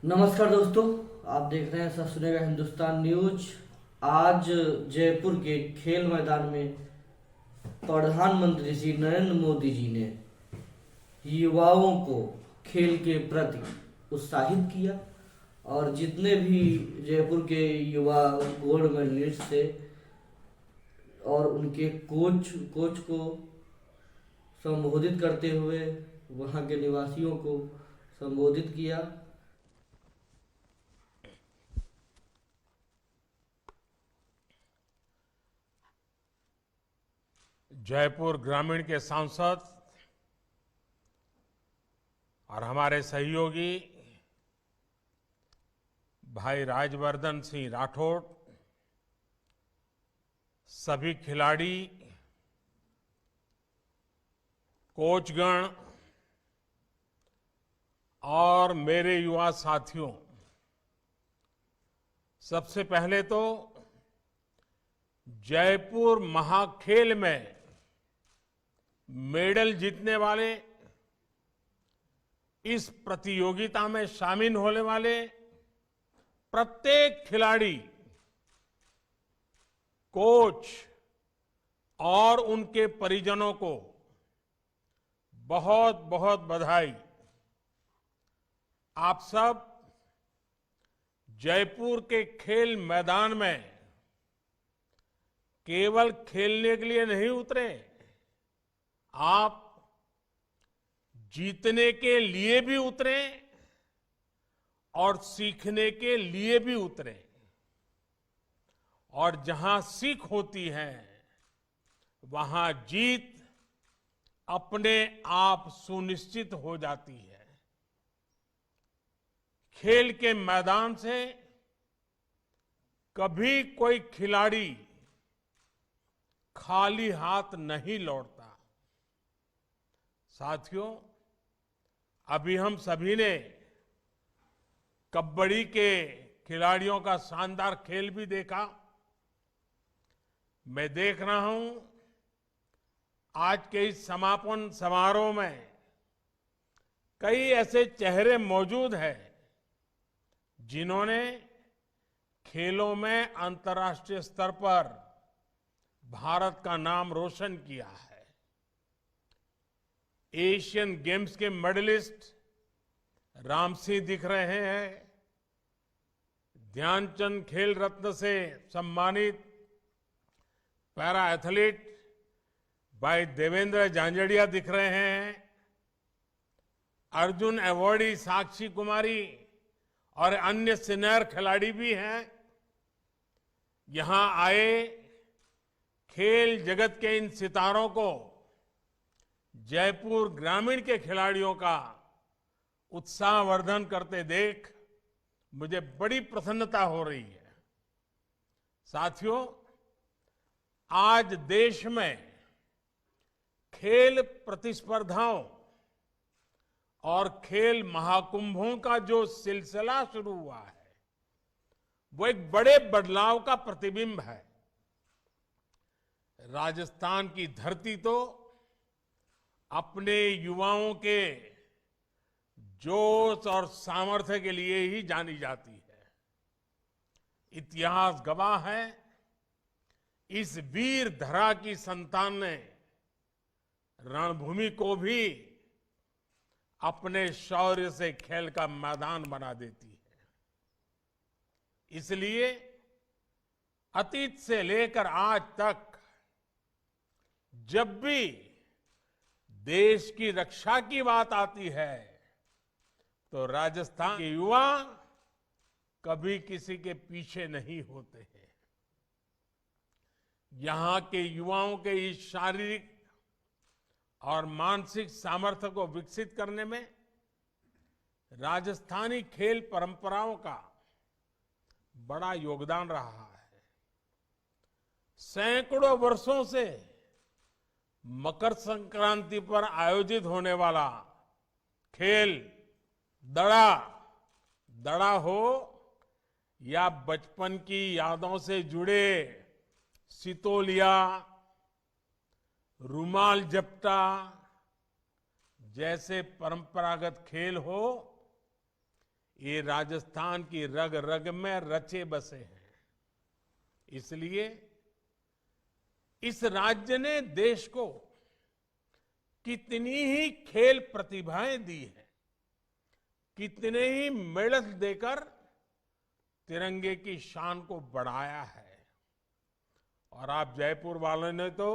नमस्कार दोस्तों। आप देख रहे हैं सब सुनेगा हिंदुस्तान न्यूज। आज जयपुर के खेल मैदान में प्रधानमंत्री श्री नरेंद्र मोदी जी ने युवाओं को खेल के प्रति उत्साहित किया और जितने भी जयपुर के युवा गोल्ड मेडलिस्ट थे और उनके कोच कोच को संबोधित करते हुए वहाँ के निवासियों को संबोधित किया। जयपुर ग्रामीण के सांसद और हमारे सहयोगी भाई राजवर्धन सिंह राठौड़, सभी खिलाड़ी, कोचगण और मेरे युवा साथियों, सबसे पहले तो जयपुर महाखेल में मेडल जीतने वाले, इस प्रतियोगिता में शामिल होने वाले प्रत्येक खिलाड़ी, कोच और उनके परिजनों को बहुत बहुत बधाई। आप सब जयपुर के खेल मैदान में केवल खेलने के लिए नहीं उतरे, आप जीतने के लिए भी उतरे और सीखने के लिए भी उतरे। और जहां सीख होती है वहां जीत अपने आप सुनिश्चित हो जाती है। खेल के मैदान से कभी कोई खिलाड़ी खाली हाथ नहीं लौटता। साथियों, अभी हम सभी ने कबड्डी के खिलाड़ियों का शानदार खेल भी देखा। मैं देख रहा हूं आज के इस समापन समारोह में कई ऐसे चेहरे मौजूद हैं जिन्होंने खेलों में अंतर्राष्ट्रीय स्तर पर भारत का नाम रोशन किया है। एशियन गेम्स के मेडलिस्ट राम सिंह दिख रहे हैं, ध्यानचंद खेल रत्न से सम्मानित पैरा एथलीट भाई देवेंद्र झांझड़िया दिख रहे हैं, अर्जुन अवॉर्डी साक्षी कुमारी और अन्य सीनियर खिलाड़ी भी हैं। यहां आए खेल जगत के इन सितारों को जयपुर ग्रामीण के खिलाड़ियों का उत्साहवर्धन करते देख मुझे बड़ी प्रसन्नता हो रही है। साथियों, आज देश में खेल प्रतिस्पर्धाओं और खेल महाकुंभों का जो सिलसिला शुरू हुआ है वो एक बड़े बदलाव का प्रतिबिंब है। राजस्थान की धरती तो अपने युवाओं के जोश और सामर्थ्य के लिए ही जानी जाती है। इतिहास गवाह है, इस वीर धरा की संतान ने रणभूमि को भी अपने शौर्य से खेल का मैदान बना देती है। इसलिए अतीत से लेकर आज तक जब भी देश की रक्षा की बात आती है तो राजस्थान के युवा कभी किसी के पीछे नहीं होते हैं। यहां के युवाओं के इस शारीरिक और मानसिक सामर्थ्य को विकसित करने में राजस्थानी खेल परंपराओं का बड़ा योगदान रहा है। सैकड़ों वर्षों से मकर संक्रांति पर आयोजित होने वाला खेल दड़ा हो या बचपन की यादों से जुड़े सितोलिया, रुमाल जपटा जैसे परंपरागत खेल हो, ये राजस्थान की रग रग में रचे बसे हैं। इसलिए इस राज्य ने देश को कितनी ही खेल प्रतिभाएं दी है, कितने ही मेडल देकर तिरंगे की शान को बढ़ाया है। और आप जयपुर वालों ने तो,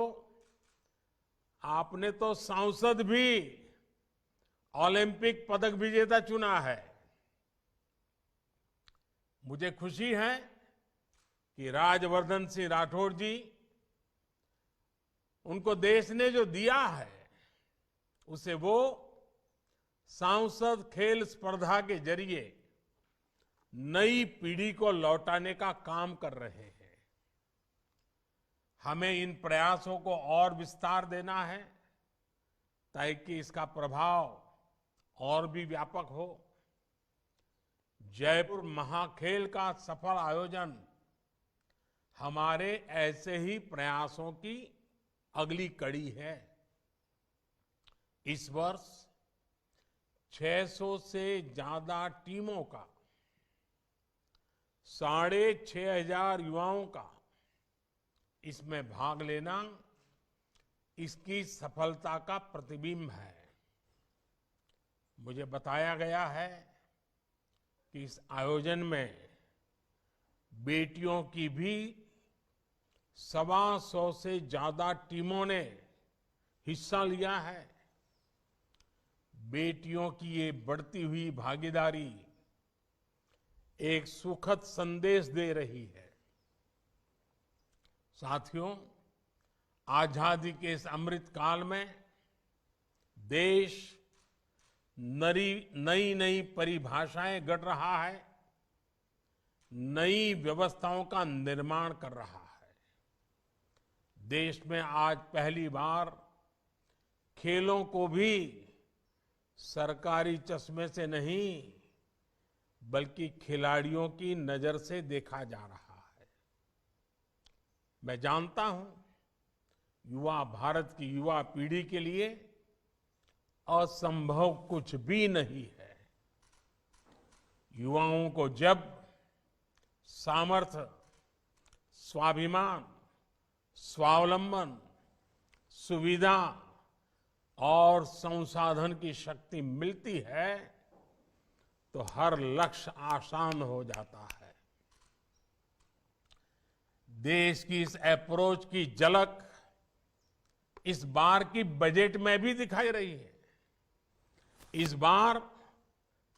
आपने तो सांसद भी ओलंपिक पदक विजेता चुना है। मुझे खुशी है कि राज्यवर्धन सिंह राठौड़ जी, उनको देश ने जो दिया है उसे वो सांसद खेल स्पर्धा के जरिए नई पीढ़ी को लौटाने का काम कर रहे हैं। हमें इन प्रयासों को और विस्तार देना है ताकि इसका प्रभाव और भी व्यापक हो। जयपुर महाखेल का सफल आयोजन हमारे ऐसे ही प्रयासों की अगली कड़ी है। इस वर्ष 600 से ज्यादा टीमों का, 6,500 युवाओं का इसमें भाग लेना इसकी सफलता का प्रतिबिंब है। मुझे बताया गया है कि इस आयोजन में बेटियों की भी 125 से ज्यादा टीमों ने हिस्सा लिया है। बेटियों की ये बढ़ती हुई भागीदारी एक सुखद संदेश दे रही है। साथियों, आजादी के इस अमृत काल में देश नई नई परिभाषाएं गढ़ रहा है, नई व्यवस्थाओं का निर्माण कर रहा है। देश में आज पहली बार खेलों को भी सरकारी चश्मे से नहीं बल्कि खिलाड़ियों की नजर से देखा जा रहा है। मैं जानता हूं, युवा भारत की युवा पीढ़ी के लिए असंभव कुछ भी नहीं है। युवाओं को जब सामर्थ्य, स्वाभिमान, स्वावलंबन, सुविधा और संसाधन की शक्ति मिलती है तो हर लक्ष्य आसान हो जाता है। देश की इस अप्रोच की झलक इस बार की बजट में भी दिखाई रही है। इस बार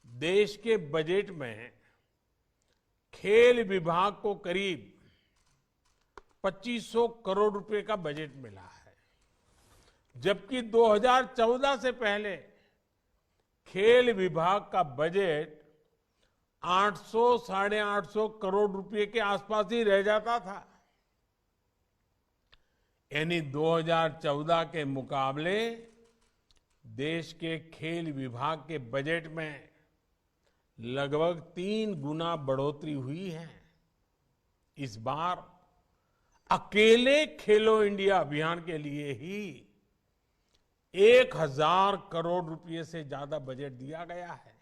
देश के बजट में खेल विभाग को करीब 2500 करोड़ रुपए का बजट मिला है, जबकि 2014 से पहले खेल विभाग का बजट 800 साढ़े 800 करोड़ रुपए के आसपास ही रह जाता था। यानी 2014 के मुकाबले देश के खेल विभाग के बजट में लगभग 3 गुना बढ़ोतरी हुई है। इस बार अकेले खेलो इंडिया अभियान के लिए ही 1000 करोड़ रुपए से ज्यादा बजट दिया गया है।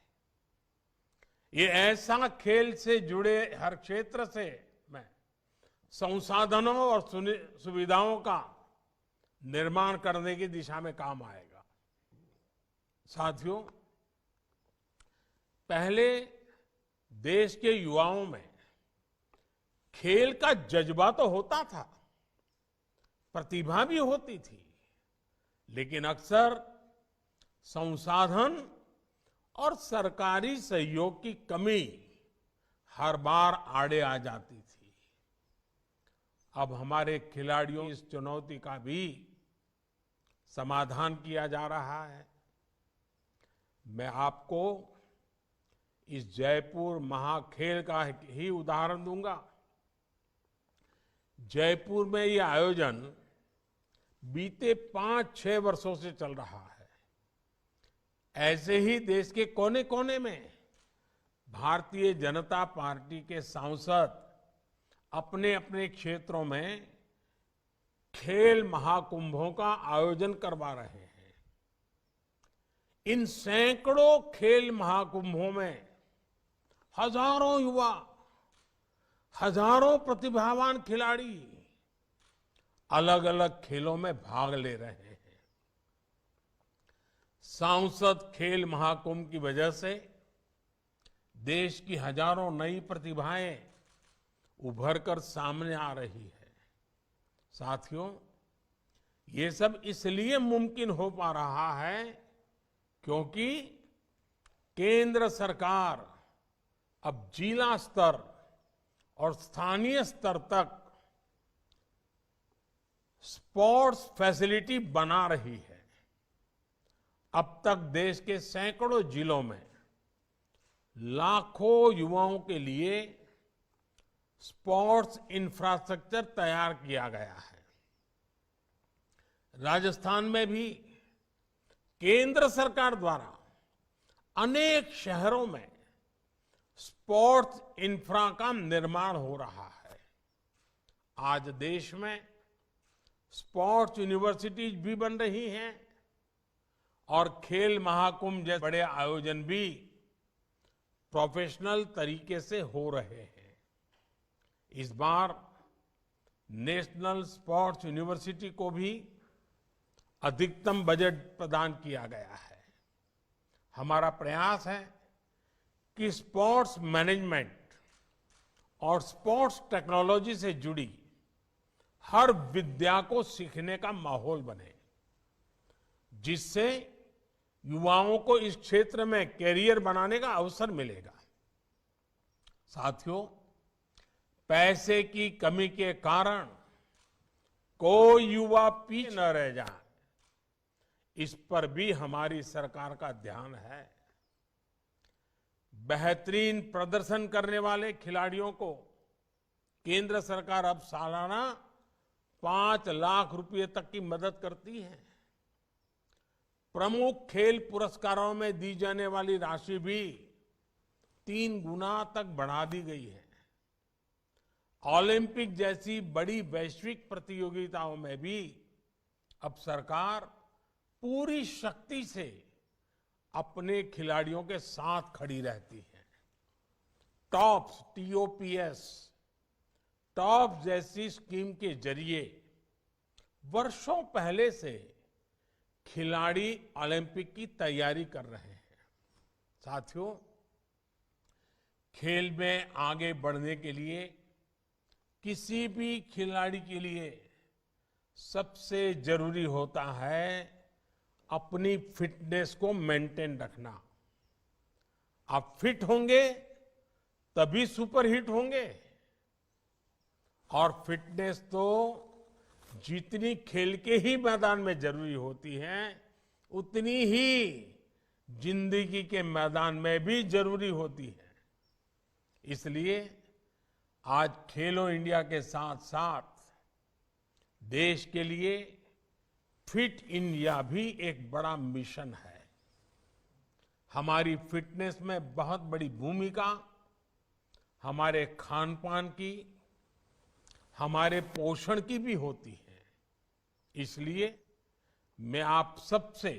ये ऐसा खेल से जुड़े हर क्षेत्र से में संसाधनों और सुविधाओं का निर्माण करने की दिशा में काम आएगा। साथियों, पहले देश के युवाओं में खेल का जज्बा तो होता था, प्रतिभा भी होती थी, लेकिन अक्सर संसाधन और सरकारी सहयोग की कमी हर बार आड़े आ जाती थी। अब हमारे खिलाड़ियों की इस चुनौती का भी समाधान किया जा रहा है। मैं आपको इस जयपुर महाखेल का ही उदाहरण दूंगा। जयपुर में यह आयोजन बीते 5-6 वर्षों से चल रहा है। ऐसे ही देश के कोने कोने में भारतीय जनता पार्टी के सांसद अपने अपने क्षेत्रों में खेल महाकुंभों का आयोजन करवा रहे हैं। इन सैकड़ों खेल महाकुंभों में हजारों युवा, हजारों प्रतिभावान खिलाड़ी अलग अलग खेलों में भाग ले रहे हैं। सांसद खेल महाकुंभ की वजह से देश की हजारों नई प्रतिभाएं उभर कर सामने आ रही है। साथियों, ये सब इसलिए मुमकिन हो पा रहा है क्योंकि केंद्र सरकार अब जिला स्तर और स्थानीय स्तर तक स्पोर्ट्स फैसिलिटी बना रही है। अब तक देश के सैकड़ों जिलों में लाखों युवाओं के लिए स्पोर्ट्स इंफ्रास्ट्रक्चर तैयार किया गया है। राजस्थान में भी केंद्र सरकार द्वारा अनेक शहरों में स्पोर्ट्स इंफ्रा का निर्माण हो रहा है। आज देश में स्पोर्ट्स यूनिवर्सिटीज भी बन रही हैं और खेल महाकुंभ जैसे बड़े आयोजन भी प्रोफेशनल तरीके से हो रहे हैं। इस बार नेशनल स्पोर्ट्स यूनिवर्सिटी को भी अधिकतम बजट प्रदान किया गया है। हमारा प्रयास है कि स्पोर्ट्स मैनेजमेंट और स्पोर्ट्स टेक्नोलॉजी से जुड़ी हर विद्या को सीखने का माहौल बने, जिससे युवाओं को इस क्षेत्र में कैरियर बनाने का अवसर मिलेगा। साथियों, पैसे की कमी के कारण कोई युवा पीछे न रह जाए, इस पर भी हमारी सरकार का ध्यान है। बेहतरीन प्रदर्शन करने वाले खिलाड़ियों को केंद्र सरकार अब सालाना 5 लाख रुपए तक की मदद करती है। प्रमुख खेल पुरस्कारों में दी जाने वाली राशि भी 3 गुना तक बढ़ा दी गई है। ओलंपिक जैसी बड़ी वैश्विक प्रतियोगिताओं में भी अब सरकार पूरी शक्ति से अपने खिलाड़ियों के साथ खड़ी रहती है। टॉप्स, TOPS, टॉप जैसी स्कीम के जरिए वर्षों पहले से खिलाड़ी ओलंपिक की तैयारी कर रहे हैं। साथियों, खेल में आगे बढ़ने के लिए किसी भी खिलाड़ी के लिए सबसे जरूरी होता है अपनी फिटनेस को मेंटेन रखना। आप फिट होंगे तभी सुपर हिट होंगे। और फिटनेस तो जितनी खेल के ही मैदान में जरूरी होती है, उतनी ही जिंदगी के मैदान में भी जरूरी होती है। इसलिए आज खेलो इंडिया के साथ साथ देश के लिए फिट इंडिया भी एक बड़ा मिशन है। हमारी फिटनेस में बहुत बड़ी भूमिका हमारे खान पान की, हमारे पोषण की भी होती है। इसलिए मैं आप सबसे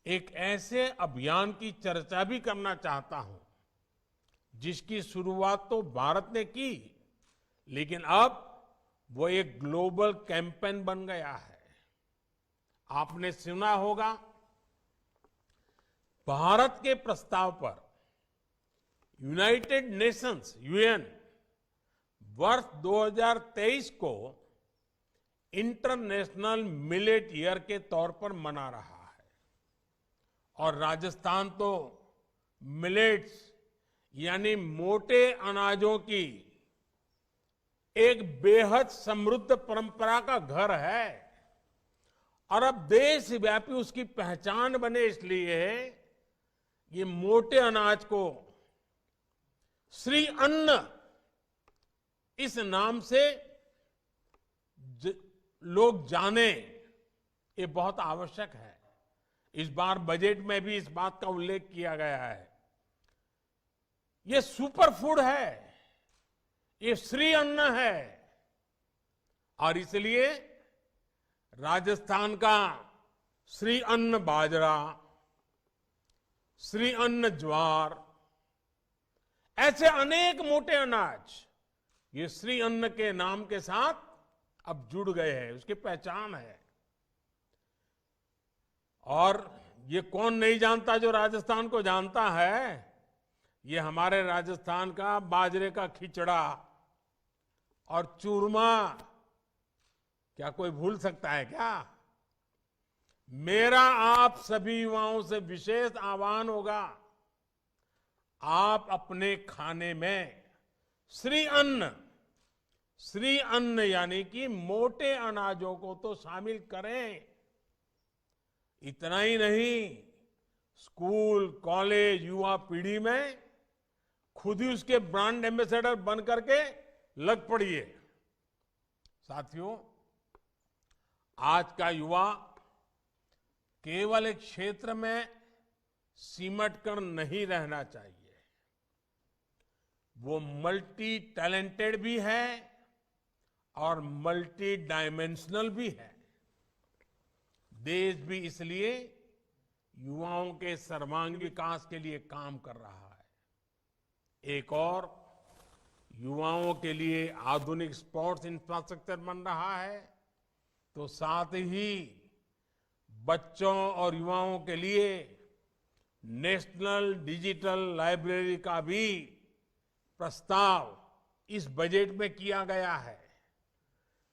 एक ऐसे अभियान की चर्चा भी करना चाहता हूं जिसकी शुरुआत तो भारत ने की, लेकिन अब वो एक ग्लोबल कैंपेन बन गया है। आपने सुना होगा, भारत के प्रस्ताव पर यूनाइटेड नेशंस UN वर्ष 2023 को इंटरनेशनल मिलेट ईयर के तौर पर मना रहा है। और राजस्थान तो मिलेट्स यानी मोटे अनाजों की एक बेहद समृद्ध परंपरा का घर है और अब देशव्यापी उसकी पहचान बने, इसलिए ये मोटे अनाज को श्री अन्न इस नाम से लोग जाने, ये बहुत आवश्यक है। इस बार बजट में भी इस बात का उल्लेख किया गया है। ये सुपर फूड है, ये श्री अन्न है और इसलिए राजस्थान का श्री अन्न बाजरा, श्री अन्न ज्वार, ऐसे अनेक मोटे अनाज ये श्री अन्न के नाम के साथ अब जुड़ गए हैं, उसकी पहचान है। और ये कौन नहीं जानता जो राजस्थान को जानता है, ये हमारे राजस्थान का बाजरे का खिचड़ा और चूरमा क्या कोई भूल सकता है क्या? मेरा आप सभी युवाओं से विशेष आह्वान होगा, आप अपने खाने में श्री अन्न यानी कि मोटे अनाजों को तो शामिल करें। इतना ही नहीं, स्कूल, कॉलेज, युवा पीढ़ी में खुद ही उसके ब्रांड एम्बेसडर बन करके लग पड़िए। साथियों, आज का युवा केवल एक क्षेत्र में सिमट कर नहीं रहना चाहिए, वो मल्टी टैलेंटेड भी है और मल्टी डायमेंशनल भी है। देश भी इसलिए युवाओं के सर्वांगीण विकास के लिए काम कर रहा है। एक और युवाओं के लिए आधुनिक स्पोर्ट्स इंफ्रास्ट्रक्चर बन रहा है, तो साथ ही बच्चों और युवाओं के लिए नेशनल डिजिटल लाइब्रेरी का भी प्रस्ताव इस बजट में किया गया है।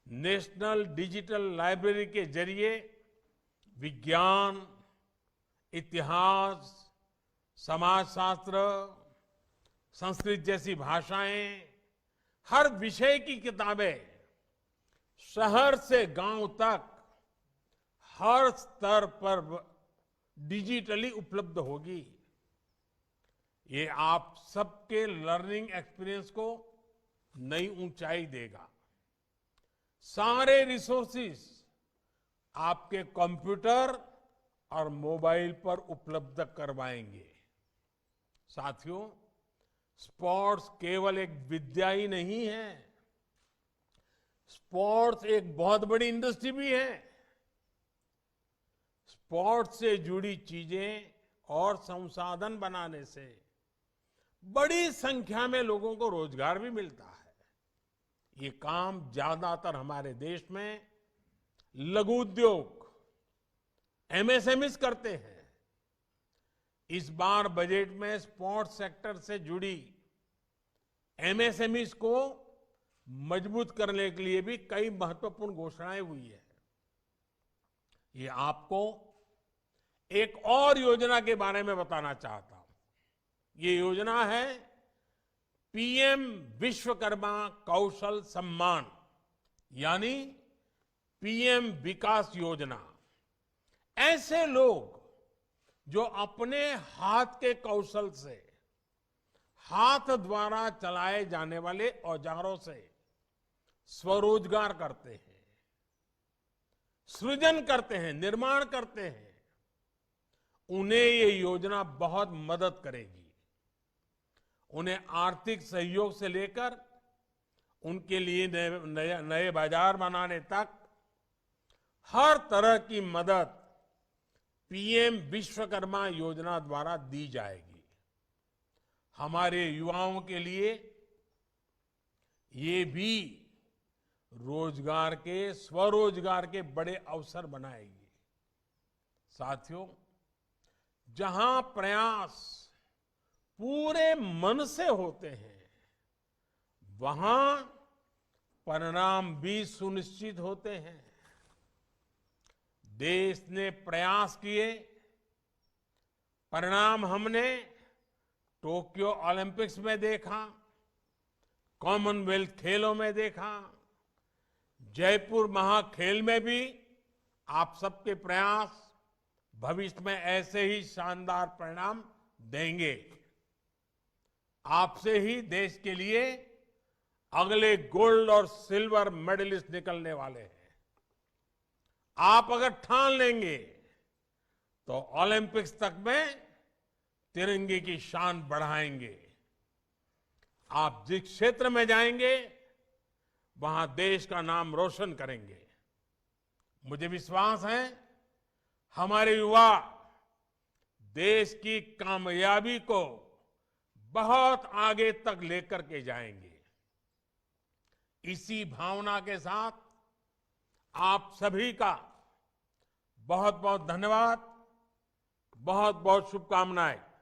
नेशनल डिजिटल लाइब्रेरी के जरिए विज्ञान, इतिहास, समाजशास्त्र, संस्कृत जैसी भाषाएं, हर विषय की किताबें शहर से गांव तक हर स्तर पर डिजिटली उपलब्ध होगी। ये आप सबके लर्निंग एक्सपीरियंस को नई ऊंचाई देगा। सारे रिसोर्सेज आपके कंप्यूटर और मोबाइल पर उपलब्ध करवाएंगे। साथियों, स्पोर्ट्स केवल एक विद्या ही नहीं है, स्पोर्ट्स एक बहुत बड़ी इंडस्ट्री भी है। स्पोर्ट्स से जुड़ी चीजें और संसाधन बनाने से बड़ी संख्या में लोगों को रोजगार भी मिलता है। ये काम ज्यादातर हमारे देश में लघु उद्योग, एमएसएमईज करते हैं। इस बार बजट में स्पोर्ट्स सेक्टर से जुड़ी एमएसएमईज को मजबूत करने के लिए भी कई महत्वपूर्ण घोषणाएं हुई है। ये आपको एक और योजना के बारे में बताना चाहता हूं। ये योजना है पीएम विश्वकर्मा कौशल सम्मान, यानी पीएम विकास योजना। ऐसे लोग जो अपने हाथ के कौशल से, हाथ द्वारा चलाए जाने वाले औजारों से स्वरोजगार करते हैं, सृजन करते हैं, निर्माण करते हैं, उन्हें ये योजना बहुत मदद करेगी। उन्हें आर्थिक सहयोग से लेकर उनके लिए नए बाजार बनाने तक हर तरह की मदद पीएम विश्वकर्मा योजना द्वारा दी जाएगी। हमारे युवाओं के लिए ये भी रोजगार के, स्वरोजगार के बड़े अवसर बनाएगी। साथियों, जहां प्रयास पूरे मन से होते हैं, वहां परिणाम भी सुनिश्चित होते हैं। देश ने प्रयास किए, परिणाम हमने टोक्यो ओलंपिक्स में देखा, कॉमनवेल्थ खेलों में देखा, जयपुर महाखेल में भी आप सबके प्रयास भविष्य में ऐसे ही शानदार परिणाम देंगे। आपसे ही देश के लिए अगले गोल्ड और सिल्वर मेडलिस्ट निकलने वाले हैं। आप अगर ठान लेंगे तो ओलंपिक्स तक में तिरंगे की शान बढ़ाएंगे। आप जिस क्षेत्र में जाएंगे वहां देश का नाम रोशन करेंगे। मुझे विश्वास है हमारे युवा देश की कामयाबी को बहुत आगे तक लेकर के जाएंगे। इसी भावना के साथ आप सभी का बहुत बहुत धन्यवाद, बहुत बहुत शुभकामनाएं।